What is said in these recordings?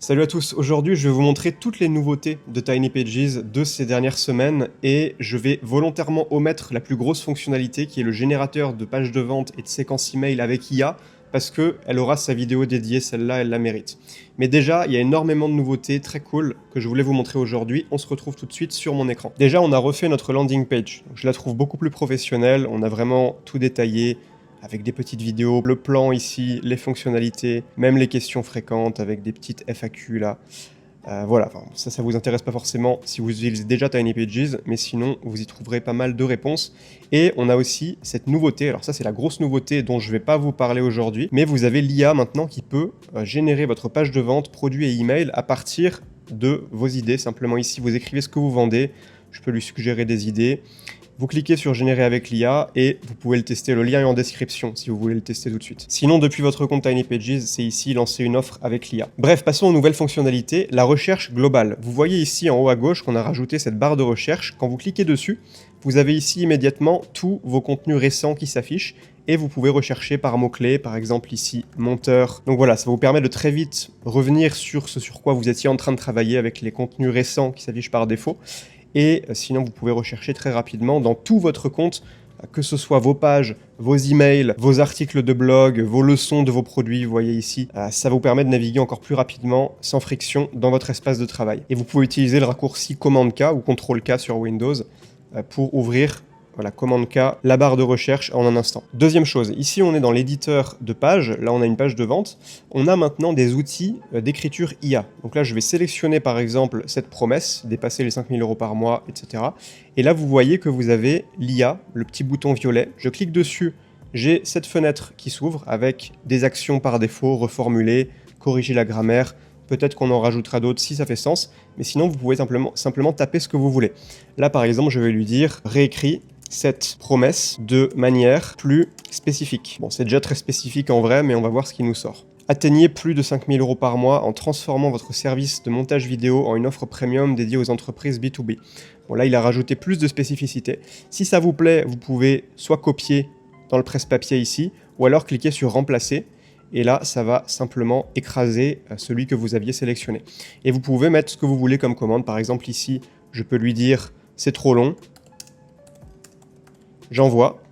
Salut à tous, aujourd'hui je vais vous montrer toutes les nouveautés de Tiny Pages de ces dernières semaines et je vais volontairement omettre la plus grosse fonctionnalité qui est le générateur de pages de vente et de séquences email avec IA parce qu'elle aura sa vidéo dédiée, celle-là elle la mérite. Mais déjà, il y a énormément de nouveautés très cool que je voulais vous montrer aujourd'hui, on se retrouve tout de suite sur mon écran. Déjà on a refait notre landing page, je la trouve beaucoup plus professionnelle, on a vraiment tout détaillé, avec des petites vidéos, le plan ici, les fonctionnalités, même les questions fréquentes avec des petites FAQ là. Voilà, enfin, ça vous intéresse pas forcément si vous utilisez déjà Tiny Pages, mais sinon vous y trouverez pas mal de réponses. Et on a aussi cette nouveauté, alors ça c'est la grosse nouveauté dont je vais pas vous parler aujourd'hui, mais vous avez l'IA maintenant qui peut générer votre page de vente, produits et email à partir de vos idées. Simplement ici vous écrivez ce que vous vendez, je peux lui suggérer des idées. Vous cliquez sur générer avec l'IA et vous pouvez le tester, le lien est en description si vous voulez le tester tout de suite. Sinon, depuis votre compte Tiny Pages, c'est ici lancer une offre avec l'IA. Bref, passons aux nouvelles fonctionnalités, la recherche globale. Vous voyez ici en haut à gauche qu'on a rajouté cette barre de recherche. Quand vous cliquez dessus, vous avez ici immédiatement tous vos contenus récents qui s'affichent et vous pouvez rechercher par mots-clés, par exemple ici, monteur. Donc voilà, ça vous permet de très vite revenir sur ce sur quoi vous étiez en train de travailler avec les contenus récents qui s'affichent par défaut. Et sinon, vous pouvez rechercher très rapidement dans tout votre compte, que ce soit vos pages, vos emails, vos articles de blog, vos leçons de vos produits, vous voyez ici. Ça vous permet de naviguer encore plus rapidement, sans friction, dans votre espace de travail. Et vous pouvez utiliser le raccourci Commande K ou Ctrl K sur Windows pour ouvrir voilà, commande K, la barre de recherche en un instant. Deuxième chose, ici on est dans l'éditeur de page, là on a une page de vente, on a maintenant des outils d'écriture IA. Donc là je vais sélectionner par exemple cette promesse, dépasser les 5000 € par mois, etc. Et là vous voyez que vous avez l'IA, le petit bouton violet, je clique dessus, j'ai cette fenêtre qui s'ouvre avec des actions par défaut, reformuler, corriger la grammaire, peut-être qu'on en rajoutera d'autres si ça fait sens, mais sinon vous pouvez simplement taper ce que vous voulez. Là par exemple je vais lui dire réécris cette promesse de manière plus spécifique. Bon, c'est déjà très spécifique en vrai, mais on va voir ce qui nous sort. Atteignez plus de 5000 € par mois en transformant votre service de montage vidéo en une offre premium dédiée aux entreprises B2B. Bon, là, il a rajouté plus de spécificité. Si ça vous plaît, vous pouvez soit copier dans le presse-papier ici, ou alors cliquer sur remplacer. Et là, ça va simplement écraser celui que vous aviez sélectionné. Et vous pouvez mettre ce que vous voulez comme commande. Par exemple, ici, je peux lui dire « c'est trop long ». J'envoie,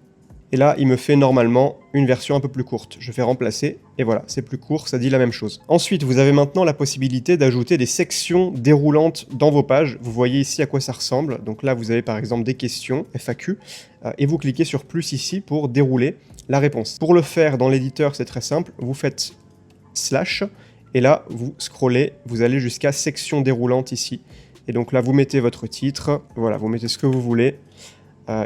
et là il me fait normalement une version un peu plus courte. Je fais remplacer, et voilà, c'est plus court, ça dit la même chose. Ensuite, vous avez maintenant la possibilité d'ajouter des sections déroulantes dans vos pages. Vous voyez ici à quoi ça ressemble. Donc là, vous avez par exemple des questions, FAQ, et vous cliquez sur plus ici pour dérouler la réponse. Pour le faire dans l'éditeur, c'est très simple, vous faites slash, et là, vous scrollez, vous allez jusqu'à section déroulante ici. Et donc là, vous mettez votre titre, voilà, vous mettez ce que vous voulez,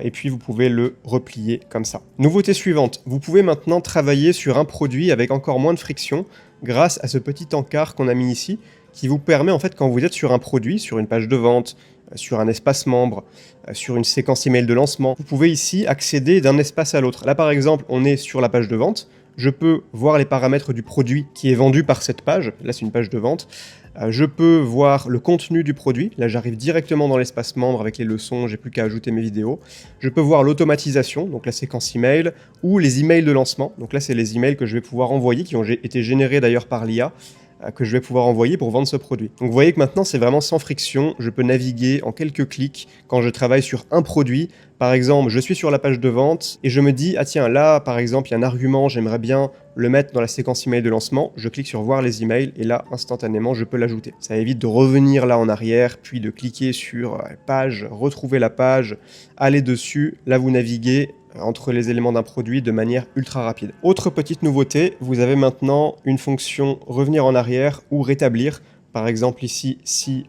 et puis vous pouvez le replier comme ça. Nouveauté suivante, vous pouvez maintenant travailler sur un produit avec encore moins de friction grâce à ce petit encart qu'on a mis ici qui vous permet en fait quand vous êtes sur un produit, sur une page de vente, sur un espace membre, sur une séquence email de lancement, vous pouvez ici accéder d'un espace à l'autre. Là par exemple, on est sur la page de vente, je peux voir les paramètres du produit qui est vendu par cette page, là c'est une page de vente, je peux voir le contenu du produit, là j'arrive directement dans l'espace membre avec les leçons, j'ai plus qu'à ajouter mes vidéos. Je peux voir l'automatisation, donc la séquence email, ou les emails de lancement, donc là c'est les emails que je vais pouvoir envoyer, qui ont été générés d'ailleurs par l'IA, que je vais pouvoir envoyer pour vendre ce produit. Donc vous voyez que maintenant c'est vraiment sans friction, je peux naviguer en quelques clics quand je travaille sur un produit. Par exemple, je suis sur la page de vente et je me dis, ah tiens, là par exemple il y a un argument, j'aimerais bien le mettre dans la séquence email de lancement, je clique sur voir les emails et là instantanément je peux l'ajouter. Ça évite de revenir là en arrière, puis de cliquer sur page, retrouver la page, aller dessus, là vous naviguez entre les éléments d'un produit de manière ultra rapide. Autre petite nouveauté, vous avez maintenant une fonction revenir en arrière ou rétablir. Par exemple ici, si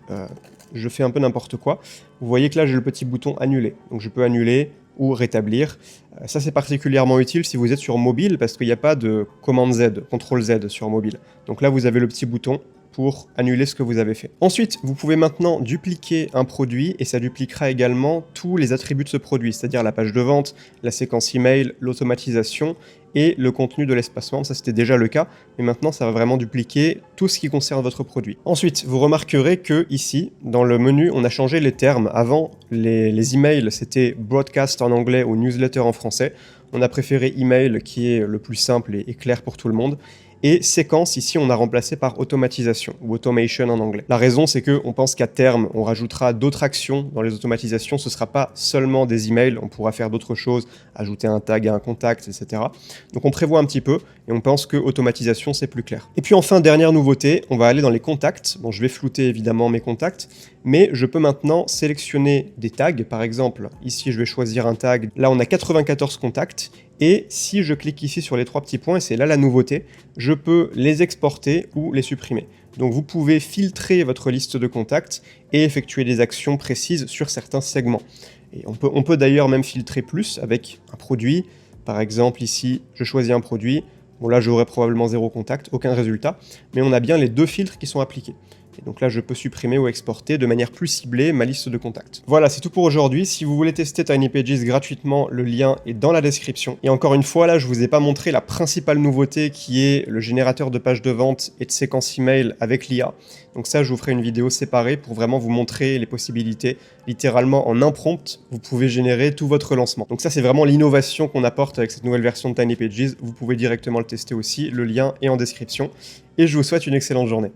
je fais un peu n'importe quoi, vous voyez que là j'ai le petit bouton annuler. Donc je peux annuler ou rétablir. Ça c'est particulièrement utile si vous êtes sur mobile parce qu'il n'y a pas de commande Z, CTRL Z sur mobile. Donc là vous avez le petit bouton pour annuler ce que vous avez fait. Ensuite, vous pouvez maintenant dupliquer un produit et ça dupliquera également tous les attributs de ce produit, c'est-à-dire la page de vente, la séquence email, l'automatisation et le contenu de l'espace membre. Ça c'était déjà le cas, mais maintenant ça va vraiment dupliquer tout ce qui concerne votre produit. Ensuite, vous remarquerez que ici, dans le menu, on a changé les termes. Avant, les emails c'était broadcast en anglais ou newsletter en français. On a préféré email qui est le plus simple et clair pour tout le monde. Et séquence, ici, on a remplacé par automatisation, ou automation en anglais. La raison, c'est qu'on pense qu'à terme, on rajoutera d'autres actions dans les automatisations. Ce ne sera pas seulement des emails, on pourra faire d'autres choses, ajouter un tag à un contact, etc. Donc on prévoit un petit peu, et on pense que automatisation, c'est plus clair. Et puis enfin, dernière nouveauté, on va aller dans les contacts. Bon, je vais flouter évidemment mes contacts, mais je peux maintenant sélectionner des tags. Par exemple, ici, je vais choisir un tag. Là, on a 94 contacts. Et si je clique ici sur les 3 petits points, et c'est là la nouveauté, je peux les exporter ou les supprimer. Donc vous pouvez filtrer votre liste de contacts et effectuer des actions précises sur certains segments. Et on peut d'ailleurs même filtrer plus avec un produit. Par exemple, ici, je choisis un produit. Bon, là, j'aurai probablement 0 contact, aucun résultat. Mais on a bien les 2 filtres qui sont appliqués. Et donc là, je peux supprimer ou exporter de manière plus ciblée ma liste de contacts. Voilà, c'est tout pour aujourd'hui. Si vous voulez tester Tiny Pages gratuitement, le lien est dans la description. Et encore une fois, là, je vous ai pas montré la principale nouveauté qui est le générateur de pages de vente et de séquences email avec l'IA. Donc ça, je vous ferai une vidéo séparée pour vraiment vous montrer les possibilités. Littéralement, en un prompt, vous pouvez générer tout votre lancement. Donc ça, c'est vraiment l'innovation qu'on apporte avec cette nouvelle version de Tiny Pages. Vous pouvez directement le tester aussi. Le lien est en description. Et je vous souhaite une excellente journée.